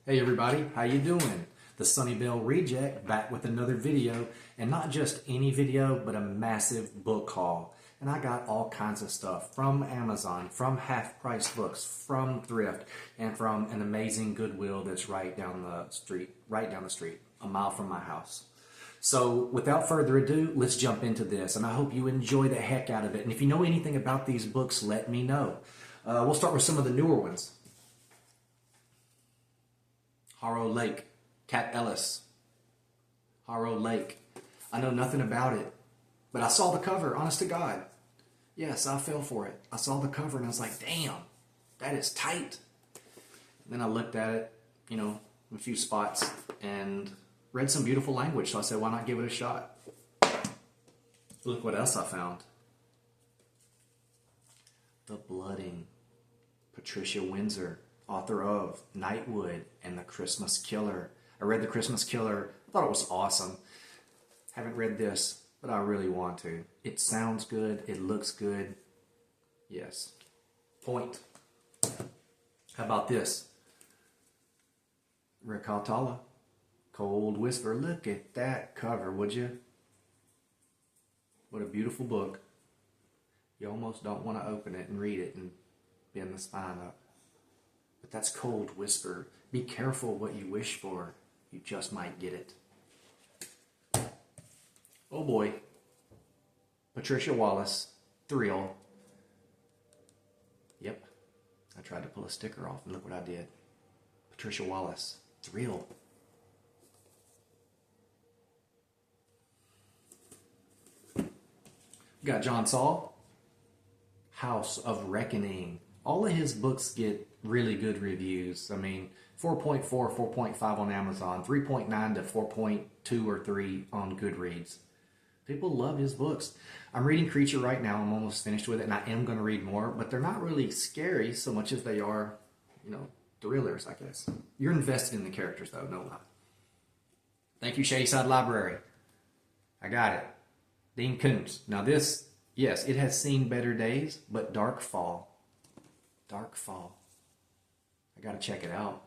Hey everybody, how you doing? The Sunnyvale Reject back with another video, and not just any video, but a massive book haul. And I got all kinds of stuff from Amazon, from Half Price Books, from Thrift, and from an amazing Goodwill that's right down the street, a mile from my house. So without further ado, let's jump into this, and I hope you enjoy the heck out of it. And if you know anything about these books, let me know. We'll start with some of the newer ones. Harrow Lake, Cat Ellis. Harrow Lake. I know nothing about it, but I saw the cover, honest to God. Yes, I fell for it. I saw the cover and I was like, damn, that is tight. And then I looked at it, in a few spots and read some beautiful language. So I said, why not give it a shot? Look what else I found. The Blooding. Patricia Windsor, author of Nightwood and The Christmas Killer. I read The Christmas Killer, thought it was awesome. Haven't read this, but I really want to. It sounds good, it looks good. Yes. Point. How about this? Rick Altala, Cold Whisper. Look at that cover, would you? What a beautiful book. You almost don't want to open it and read it and bend the spine up. But that's Cold Whisper. Be careful what you wish for. You just might get it. Oh boy. Patricia Wallace, Thrill. Yep. I tried to pull a sticker off and look what I did. Patricia Wallace, Thrill. We got John Saul, House of Reckoning. All of his books get really good reviews. I mean, 4.4, 4.5 on Amazon, 3.9 to 4.2 or 3 on Goodreads. People love his books. I'm reading Creature right now. I'm almost finished with it, and I am going to read more, but they're not really scary so much as they are, thrillers, I guess. You're invested in the characters, though, no lie. Thank you, Shadyside Library. I got it. Dean Koontz. Now this, yes, it has seen better days, but Dark Fall. Dark Fall. I gotta check it out.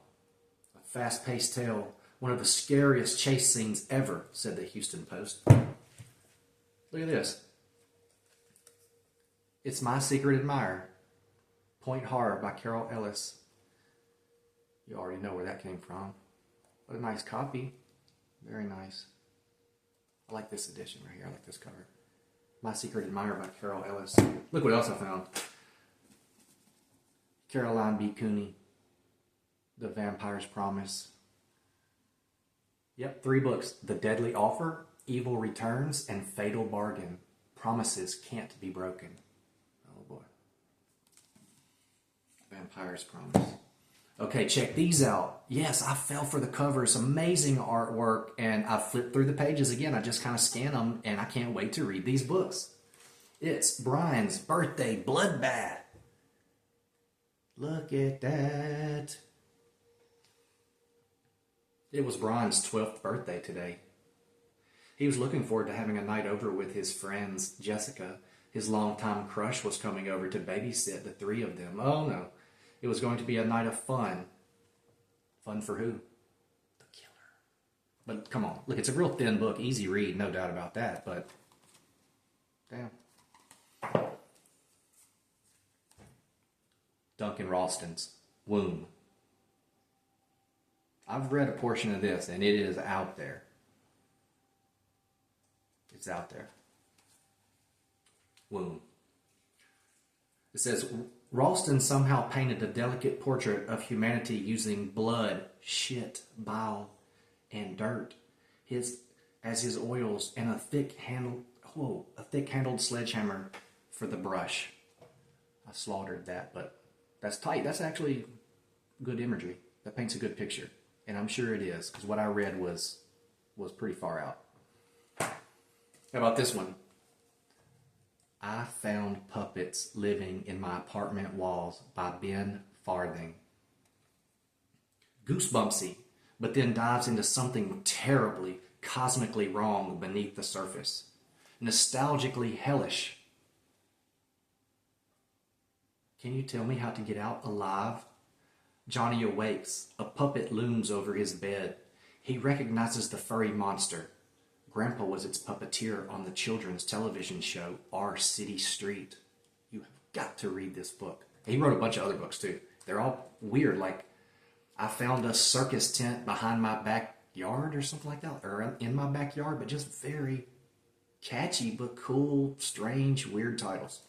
A fast-paced tale. One of the scariest chase scenes ever, said the Houston Post. Look at this. It's My Secret Admirer. Point Horror by Carol Ellis. You already know where that came from. What a nice copy. Very nice. I like this edition right here. I like this cover. My Secret Admirer by Carol Ellis. Look what else I found. Caroline B. Cooney, The Vampire's Promise. Yep, 3 books. The Deadly Offer, Evil Returns, and Fatal Bargain. Promises can't be broken. Oh boy. Vampire's Promise. Okay, check these out. Yes, I fell for the covers. Amazing artwork, and I flipped through the pages again. I just kind of scan them, and I can't wait to read these books. It's Brian's Birthday Bloodbath. Look at that. It was Brian's 12th birthday today. He was looking forward to having a night over with his friends, Jessica. His longtime crush was coming over to babysit the 3 of them. Oh no, it was going to be a night of fun. Fun for who? The killer. But come on, look, it's a real thin book, easy read, no doubt about that, but damn. Duncan Ralston's Womb. I've read a portion of this, and it is out there. It's out there. Womb. It says, Ralston somehow painted a delicate portrait of humanity using blood, shit, bile, and dirt as his oils and a thick-handled sledgehammer for the brush. I slaughtered that, but that's tight. That's actually good imagery. That paints a good picture. And I'm sure it is, because what I read was pretty far out. How about this one? I Found Puppets Living in My Apartment Walls by Ben Farthing. Goosebumpsy, but then dives into something terribly, cosmically wrong beneath the surface. Nostalgically hellish. Can you tell me how to get out alive? Johnny awakes. A puppet looms over his bed. He recognizes the furry monster. Grandpa was its puppeteer on the children's television show, Our City Street. You have got to read this book. He wrote a bunch of other books too. They're all weird, like I found a circus tent behind my backyard or something like that, or in my backyard, but just very catchy but cool, strange, weird titles.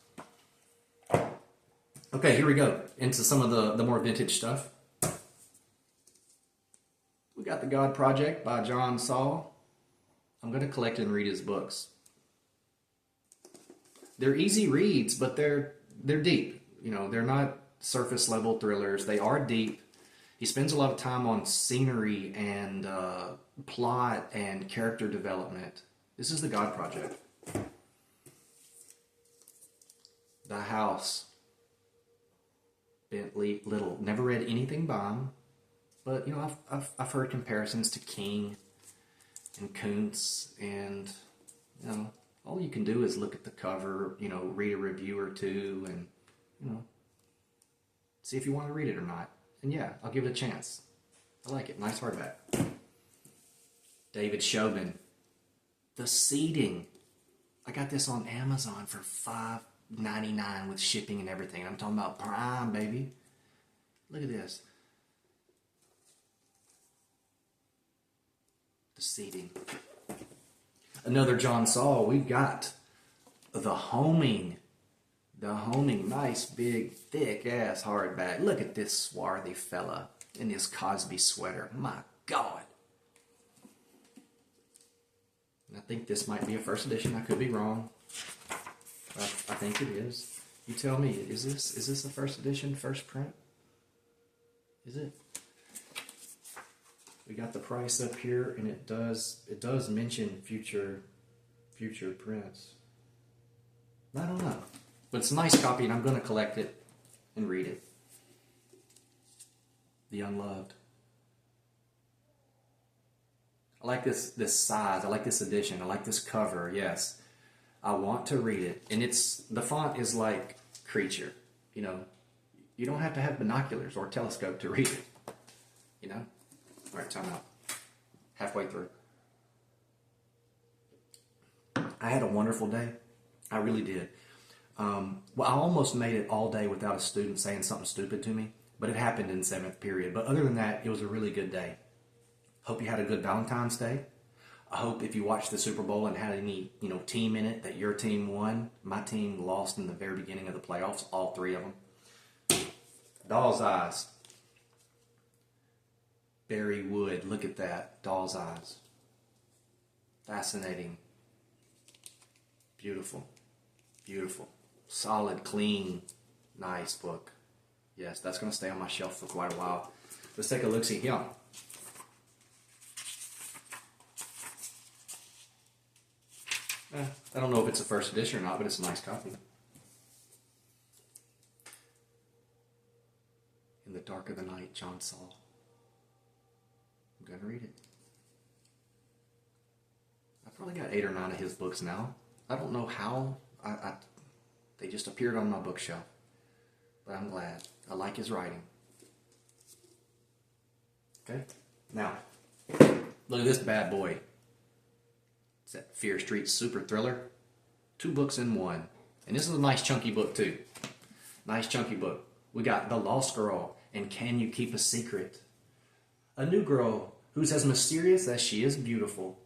Okay, here we go. Into some of the more vintage stuff. We got The God Project by John Saul. I'm going to collect and read his books. They're easy reads, but they're deep. You know, they're not surface level thrillers. They are deep. He spends a lot of time on scenery and plot and character development. This is The God Project. The House. Bentley Little. Never read anything by him, but you know, I've heard comparisons to King and Kuntz, and you know, all you can do is look at the cover, you know, read a review or two, and you know, see if you want to read it or not. And yeah, I'll give it a chance. I like it. Nice hardback. David Chauvin. The Seeding. I got this on Amazon for $5.99 with shipping and everything. I'm talking about Prime, baby. Look at this. The Seeding. Another John Saul. We've got The Homing. The Homing. Nice, big, thick-ass hardback. Look at this swarthy fella in his Cosby sweater. My God. I think this might be a first edition. I could be wrong. I think it is. You tell me. Is this a first edition, first print? Is it? We got the price up here, and it does mention future prints. I don't know, but it's a nice copy, and I'm going to collect it and read it. The Unloved. I like this size. I like this edition. I like this cover. Yes, I want to read it, and the font is like Creature. You know, you don't have to have binoculars or telescope to read it. You know. All right, time out. Halfway through. I had a wonderful day. I really did. Well, I almost made it all day without a student saying something stupid to me, but it happened in 7th period. But other than that, it was a really good day. Hope you had a good Valentine's Day. I hope if you watched the Super Bowl and had any, you know, team in it, that your team won. My team lost in the very beginning of the playoffs, all 3 of them. Doll's Eyes. Barry Wood, look at that. Doll's Eyes. Fascinating. Beautiful. Beautiful. Solid, clean, nice book. Yes, that's going to stay on my shelf for quite a while. Let's take a look-see here. I don't know if it's a first edition or not, but it's a nice copy. In the Dark of the Night, John Saul. I'm going to read it. I've probably got 8 or 9 of his books now. I don't know how. They just appeared on my bookshelf. But I'm glad. I like his writing. Okay? Now, look at this bad boy. It's that Fear Street Super Thriller. 2 books in one. And this is a nice chunky book too. Nice chunky book. We got The Lost Girl and Can You Keep a Secret? A new girl who's as mysterious as she is beautiful.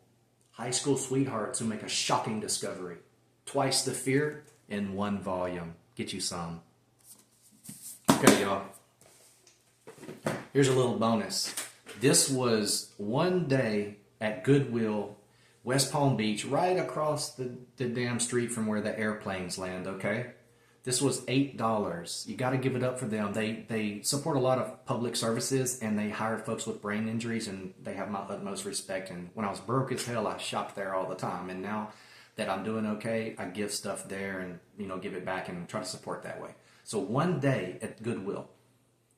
High school sweethearts who make a shocking discovery. Twice the fear in 1 volume. Get you some. Okay, y'all. Here's a little bonus. This was one day at Goodwill, West Palm Beach, right across the damn street from where the airplanes land, okay? This was $8. You got to give it up for them. They support a lot of public services, and they hire folks with brain injuries, and they have my utmost respect. And when I was broke as hell, I shopped there all the time. And now that I'm doing okay, I give stuff there and, you know, give it back and try to support that way. So one day at Goodwill,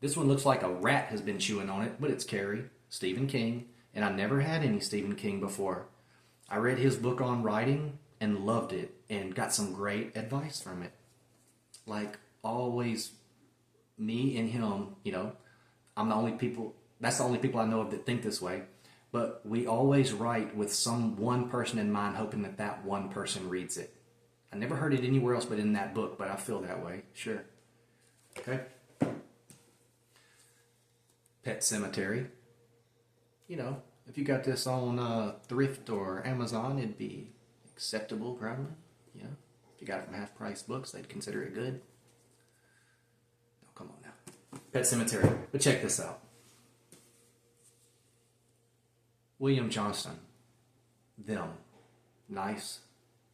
this one looks like a rat has been chewing on it, but it's Carrie, Stephen King, and I never had any Stephen King before. I read his book on writing and loved it and got some great advice from it. Like always, me and him, you know, I'm the only people, that's the only people I know of that think this way. But we always write with some one person in mind, hoping that that one person reads it. I never heard it anywhere else but in that book, but I feel that way. Sure. Okay. Pet Cemetery. You know, if you got this on Thrift or Amazon, it'd be acceptable, probably. You know, if you got it from Half Price Books, they'd consider it good. Oh, come on now. Pet Cemetery. But check this out. William Johnston. Them. Nice,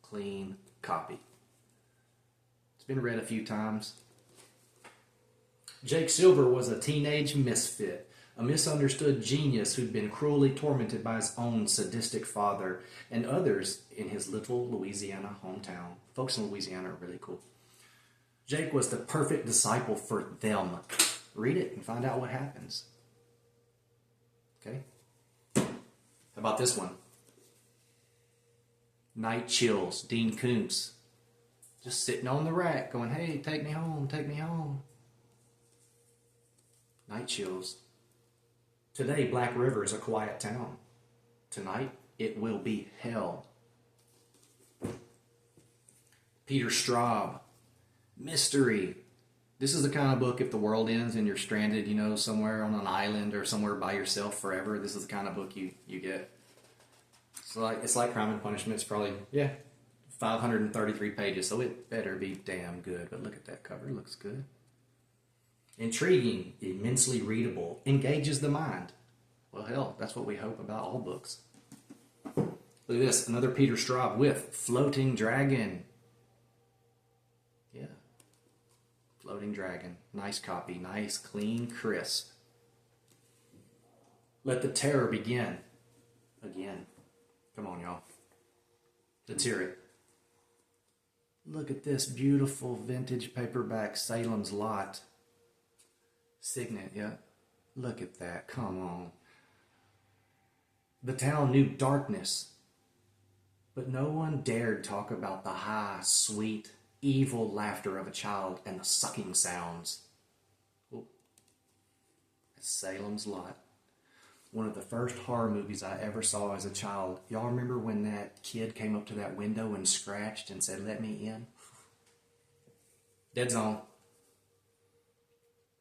clean copy. It's been read a few times. Jake Silver was a teenage misfit, a misunderstood genius who'd been cruelly tormented by his own sadistic father and others in his little Louisiana hometown. Folks in Louisiana are really cool. Jake was the perfect disciple for them. Read it and find out what happens. Okay? How about this one? Night Chills, Dean Koontz. Just sitting on the rack going, hey, take me home, take me home. Night Chills. Today, Black River is a quiet town. Tonight, it will be hell. Peter Straub. Mystery. This is the kind of book, if the world ends and you're stranded, you know, somewhere on an island or somewhere by yourself forever, this is the kind of book you get. It's like Crime and Punishment. It's probably, 533 pages, so it better be damn good. But look at that cover. It looks good. Intriguing, immensely readable, engages the mind. Well, hell, that's what we hope about all books. Look at this, another Peter Straub with Floating Dragon. Yeah. Floating Dragon. Nice copy. Nice, clean, crisp. Let the Terror Begin. Again. Come on, y'all. Let's hear it. Look at this beautiful vintage paperback, Salem's Lot. Signet, yeah. Look at that. Come on. The town knew darkness, but no one dared talk about the high, sweet, evil laughter of a child and the sucking sounds. Oh. Salem's Lot. One of the first horror movies I ever saw as a child. Y'all remember when that kid came up to that window and scratched and said, let me in? Dead Zone.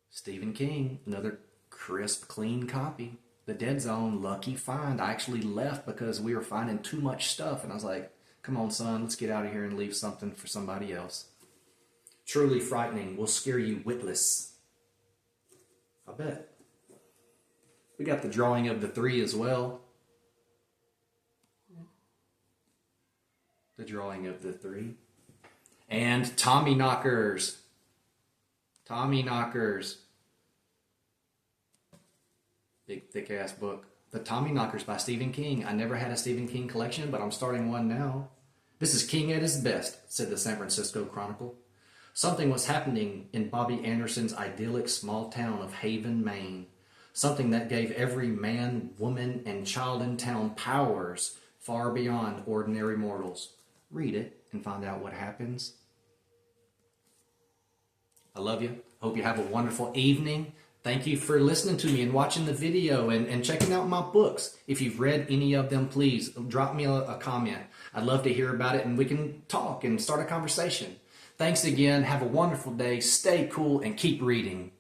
Stephen King, another crisp, clean copy. The Dead Zone, lucky find. I actually left because we were finding too much stuff. And I was like, come on, son, let's get out of here and leave something for somebody else. Truly Frightening will scare you witless. I bet. We got the Drawing of the Three as well. The Drawing of the Three. And Tommyknockers. Tommyknockers. Big, thick-ass book. The Tommyknockers by Stephen King. I never had a Stephen King collection, but I'm starting one now. This is King at his best, said the San Francisco Chronicle. Something was happening in Bobby Anderson's idyllic small town of Haven, Maine. Something that gave every man, woman, and child in town powers far beyond ordinary mortals. Read it and find out what happens. I love you. Hope you have a wonderful evening. Thank you for listening to me and watching the video and checking out my books. If you've read any of them, please drop me a comment. I'd love to hear about it and we can talk and start a conversation. Thanks again. Have a wonderful day. Stay cool and keep reading.